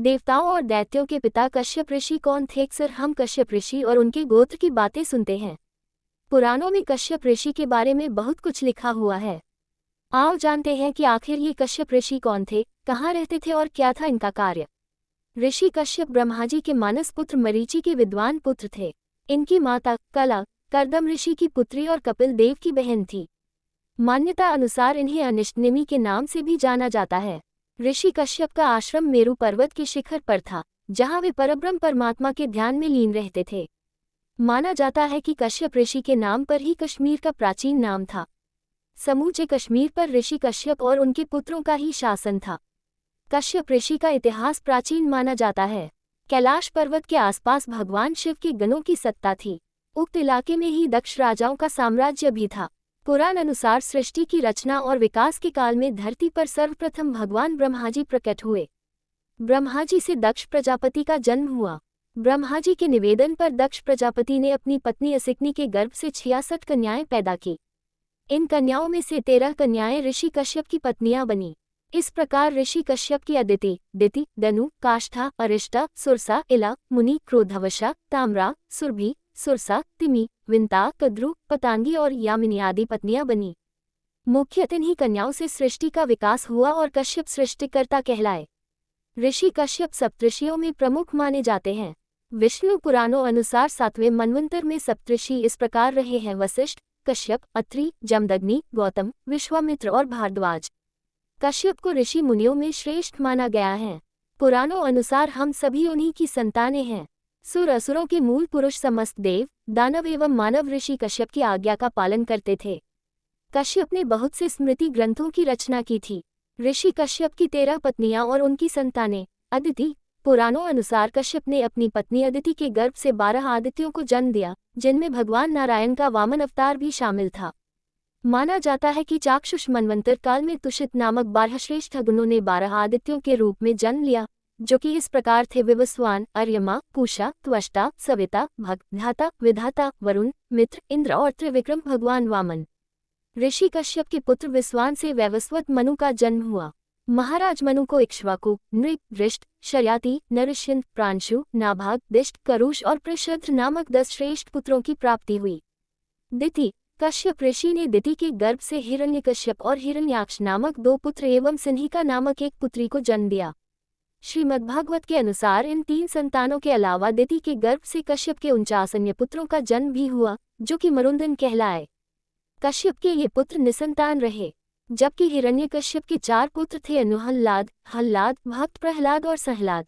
देवताओं और दैत्यों के पिता कश्यप ऋषि कौन थे? अक्सर हम कश्यप ऋषि और उनके गोत्र की बातें सुनते हैं। पुराणों में कश्यप ऋषि के बारे में बहुत कुछ लिखा हुआ है। आओ जानते हैं कि आखिर ये कश्यप ऋषि कौन थे, कहाँ रहते थे और क्या था इनका कार्य। ऋषि कश्यप ब्रह्माजी के मानस पुत्र मरीचि के विद्वान पुत्र थे। इनकी माता कला कर्दम ऋषि की पुत्री और कपिल देव की बहन थी। मान्यता अनुसार इन्हें अनिष्टनेमि के नाम से भी जाना जाता है। ऋषि कश्यप का आश्रम मेरु पर्वत के शिखर पर था, जहाँ वे परब्रह्म परमात्मा के ध्यान में लीन रहते थे। माना जाता है कि कश्यप ऋषि के नाम पर ही कश्मीर का प्राचीन नाम था। समूचे कश्मीर पर ऋषि कश्यप और उनके पुत्रों का ही शासन था। कश्यप ऋषि का इतिहास प्राचीन माना जाता है। कैलाश पर्वत के आसपास भगवान शिव के गणों की सत्ता थी। उक्त इलाके में ही दक्ष राजाओं का साम्राज्य भी था। पुराण अनुसार सृष्टि की रचना और विकास के काल में धरती पर सर्वप्रथम भगवान ब्रह्माजी प्रकट हुए। ब्रह्माजी से दक्ष प्रजापति का जन्म हुआ। ब्रह्माजी के निवेदन पर दक्ष प्रजापति ने अपनी पत्नी असिकनी के गर्भ से 66 कन्याएं पैदा की। इन कन्याओं में से 13 कन्याएं ऋषि कश्यप की पत्नियां बनी। इस प्रकार ऋषि कश्यप की अदिति, दिति, दनु, काष्ठा, अरिष्टा, सुरसा, इला, मुनि, क्रोधवशा, ताम्रा, सुरभि, सुरसा, तिमि, विंता, कद्रु, पतांगी और यामिनी आदि पत्नियां बनी। मुख्यतः इन्हीं कन्याओं से सृष्टि का विकास हुआ और कश्यप सृष्टिकर्ता कहलाए। ऋषि कश्यप सप्तऋषियों में प्रमुख माने जाते हैं। विष्णु पुराणों अनुसार 7वें मनवंतर में सप्तऋषि इस प्रकार रहे हैं: वशिष्ठ, कश्यप, अत्रि, जमदग्नि, गौतम, विश्वामित्र और भारद्वाज। कश्यप को ऋषि मुनियों में श्रेष्ठ माना गया है। पुराणों अनुसार हम सभी उन्हीं की संतानें हैं। सुर असुरों के मूल पुरुष समस्त देव, दानव एवं मानव ऋषि कश्यप की आज्ञा का पालन करते थे। कश्यप ने बहुत से स्मृति ग्रंथों की रचना की थी। ऋषि कश्यप की 13 पत्नियां और उनकी संतानें। अदिति, पुराणों अनुसार कश्यप ने अपनी पत्नी अदिति के गर्भ से 12 आदित्यों को जन्म दिया, जिनमें भगवान नारायण का वामन अवतार भी शामिल था। माना जाता है कि चाक्षुष मनवंतर काल में तुषित नामक 12 श्रेष्ठ अगुणों ने 12 आदित्यों के रूप में जन्म लिया, जो कि इस प्रकार थे: विवस्वान, अर्यमा, पूषा, त्वष्टा, सविता, भग, धाता, विधाता, वरुण, मित्र, इंद्र और त्रिविक्रम भगवान वामन। ऋषि कश्यप के पुत्र विश्वान से वैवस्वत मनु का जन्म हुआ। महाराज मनु को इक्ष्वाकु, नृप, दृष्ट, शर्याति, नरश्यंत, प्रांशु, नाभाग, दिष्ट, करुष और प्रशद्र नामक 10 श्रेष्ठ पुत्रों की प्राप्ति हुई। दिति, कश्यप ऋषि ने दिति के गर्भ से हिरण्यकश्यप और हिरण्याक्ष नामक 2 पुत्र एवं सिन्हिका नामक एक पुत्री को जन्म दिया। श्रीमद्भागवत के अनुसार इन 3 संतानों के अलावा दिति के गर्भ से कश्यप के 49 अन्य पुत्रों का जन्म भी हुआ, जो कि मरुंदन कहलाए। कश्यप के ये पुत्र निसंतान रहे, जबकि हिरण्यकश्यप के 4 पुत्र थे: अनुहल्लाद, हल्लाद, भक्त प्रहलाद और सहलाद।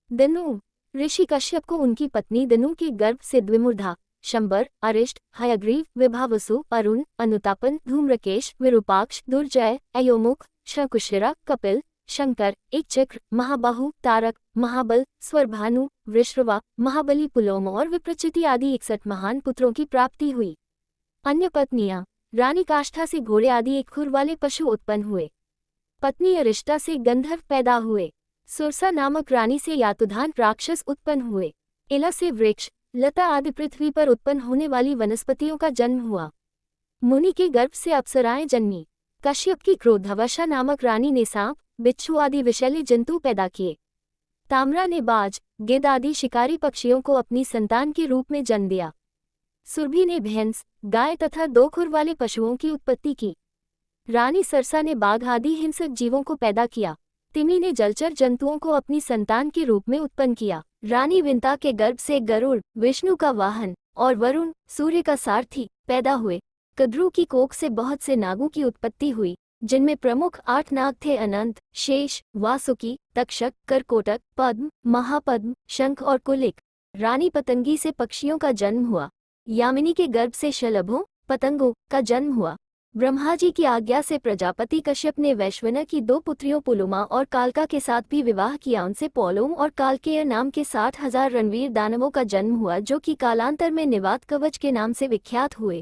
दनु, ऋषि कश्यप को उनकी पत्नी दनु के गर्भ से द्विमुर्धा, शंबर, अरिष्ट, हयग्रीव, विभावसु, अरुण, अनुतापन, धूम्रकेश, विरूपाक्ष, दुर्जय, अयोमुख, शकुशिरा, कपिल, शंकर, एक चक्र, महाबाहु, तारक, महाबल, स्वरभानु, वृषवा, महाबली, पुलोम और विप्रचिति आदि 61 महान पुत्रों की प्राप्ति हुई। अन्य पत्नियां: रानी काष्ठा से घोड़े आदि 1 खुर वाले पशु उत्पन्न हुए। पत्नी अरिष्टा से गंधर्व पैदा हुए। सुरसा नामक रानी से यातुधान राक्षस उत्पन्न हुए। इला से वृक्ष, लता आदि पृथ्वी पर उत्पन्न होने वाली वनस्पतियों का जन्म हुआ। मुनि के गर्भ से अप्सराएं जन्मी। कश्यप की क्रोधवशा नामक रानी ने सांप, बिच्छू आदि विषैले जंतु पैदा किए। ताम्रा ने बाज, गिद्ध आदि शिकारी पक्षियों को अपनी संतान के रूप में जन्म दिया। सुरभि ने भैंस, गाय तथा 2 खुर वाले पशुओं की उत्पत्ति की। रानी सरसा ने बाघ आदि हिंसक जीवों को पैदा किया। तिमि ने जलचर जंतुओं को अपनी संतान के रूप में उत्पन्न किया। रानी विंता के गर्भ से गरुड़, विष्णु का वाहन, और वरुण, सूर्य का सारथी, पैदा हुए। कद्रु की कोख से बहुत से नागों की उत्पत्ति हुई, जिनमें प्रमुख 8 नाग थे: अनंत, शेष, वासुकी, तक्षक, करकोटक, पद्म, महापद्म, शंख और कुलिक। रानी पतंगी से पक्षियों का जन्म हुआ। यामिनी के गर्भ से शलभों, पतंगों का जन्म हुआ। ब्रह्मा जी की आज्ञा से प्रजापति कश्यप ने वैश्वना की 2 पुत्रियों पुलुमा और कालका के साथ भी विवाह किया। उनसे पोलोम और कालकेय नाम के 60,000 रणवीर दानवों का जन्म हुआ, जो कि कालांतर में निवात कवच के नाम से विख्यात हुए।